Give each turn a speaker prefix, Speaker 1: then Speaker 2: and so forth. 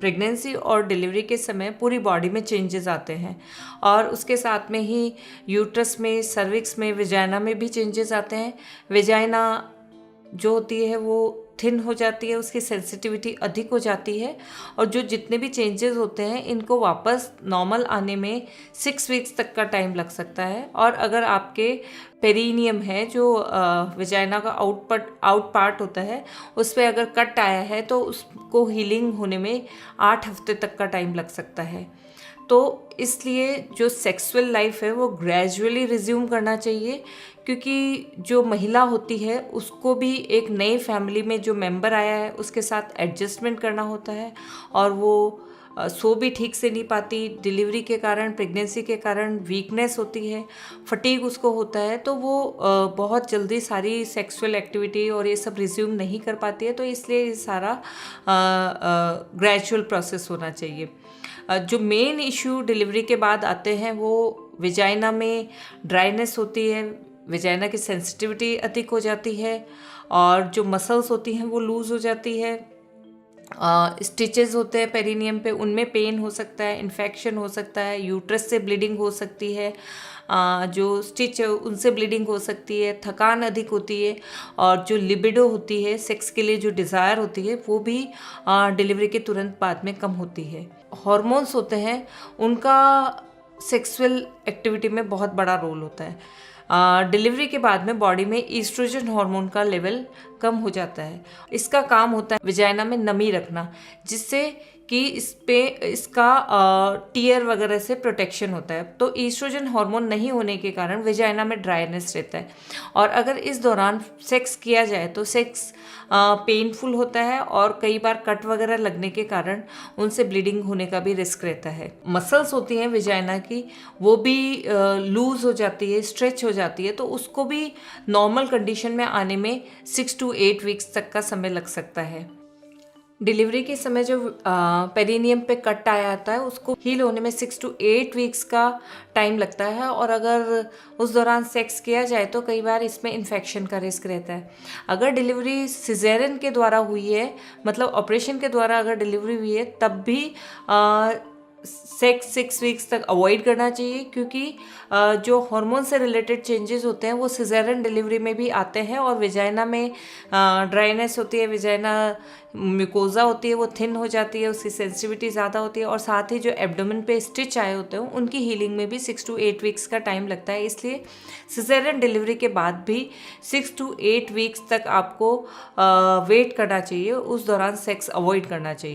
Speaker 1: Pregnancy और delivery के समय पूरी बॉडी में चेंजेस आते हैं और उसके साथ में ही यूट्रस में, सर्विक्स में, विजाइना में भी चेंजेस आते हैं। विजाइना जो होती है वो थिन हो जाती है, उसकी सेंसिटिविटी अधिक हो जाती है और जो जितने भी चेंजेस होते हैं इनको वापस नॉर्मल आने में 6 वीक्स तक का टाइम लग सकता है। और अगर आपके पेरिनियम है जो विजाइना का आउट पार्ट होता है, उस पर अगर कट आया है तो उसको हीलिंग होने में 8 हफ्ते तक का टाइम लग सकता है। तो इसलिए जो सेक्सुअल लाइफ है वो ग्रेजुअली रिज्यूम करना चाहिए, क्योंकि जो महिला होती है उसको भी एक नई फैमिली में जो मेंबर आया है उसके साथ एडजस्टमेंट करना होता है और वो सो भी ठीक से नहीं पाती। डिलीवरी के कारण, प्रेगनेंसी के कारण वीकनेस होती है, फटीग उसको होता है, तो वो बहुत जल्दी सेक्सुअल एक्टिविटी और ये सब रिज्यूम नहीं कर पाती है। तो इसलिए ये सारा ग्रेजुअल प्रोसेस होना चाहिए। जो मेन इशू डिलीवरी के बाद आते हैं वो विजाइना में ड्राइनेस होती है, विजाइना की सेंसिटिविटी अधिक हो जाती है और जो मसल्स होती हैं वो लूज़ हो जाती है। स्टिचेस होते हैं पेरिनियम पे, उनमें पेन हो सकता है, इन्फेक्शन हो सकता है, यूट्रस से ब्लीडिंग हो सकती है, जो स्टिच है उनसे ब्लीडिंग हो सकती है, थकान अधिक होती है और जो लिबिडो होती है, सेक्स के लिए जो डिज़ायर होती है वो भी डिलीवरी के तुरंत बाद में कम होती है। हॉर्मोन्स होते हैं, उनका सेक्सुअल एक्टिविटी में बहुत बड़ा रोल होता है। डिलीवरी के बाद में बॉडी में ईस्ट्रोजन हार्मोन का लेवल कम हो जाता है। इसका काम होता है विजाइना में नमी रखना, जिससे कि इसका टीयर वगैरह से प्रोटेक्शन होता है। तो ईस्ट्रोजन हार्मोन नहीं होने के कारण विजाइना में ड्राइनेस रहता है और अगर इस दौरान सेक्स किया जाए तो सेक्स पेनफुल होता है और कई बार कट वगैरह लगने के कारण उनसे ब्लीडिंग होने का भी रिस्क रहता है। मसल्स होती हैं विजाइना की, वो भी लूज हो जाती है, स्ट्रेच हो जाती है, तो उसको भी नॉर्मल कंडीशन में आने में 6 to 8 वीक्स तक का समय लग सकता है। डिलीवरी के समय जो पेरिनियम पे कट आया आता है उसको हील होने में 6 to 8 वीक्स का टाइम लगता है और अगर उस दौरान सेक्स किया जाए तो कई बार इसमें इन्फेक्शन का रिस्क रहता है। अगर डिलीवरी सिजेरियन के द्वारा हुई है, मतलब ऑपरेशन के द्वारा अगर डिलीवरी हुई है, तब भी सेक्स 6 वीक्स तक अवॉइड करना चाहिए, क्योंकि जो हार्मोन से रिलेटेड चेंजेस होते हैं वो सिजेरियन डिलीवरी में भी आते हैं और विजाइना में ड्राइनेस होती है, विजाइना म्यूकोजा होती है वो थिन हो जाती है, उसकी सेंसिटिविटी ज़्यादा होती है और साथ ही जो एब्डोमेन पे स्टिच आए होते हैं उनकी हीलिंग में भी 6 to 8 वीक्स का टाइम लगता है। इसलिए सिजेरियन डिलीवरी के बाद भी 6 to 8 वीक्स तक आपको वेट करना चाहिए, उस दौरान सेक्स अवॉइड करना चाहिए।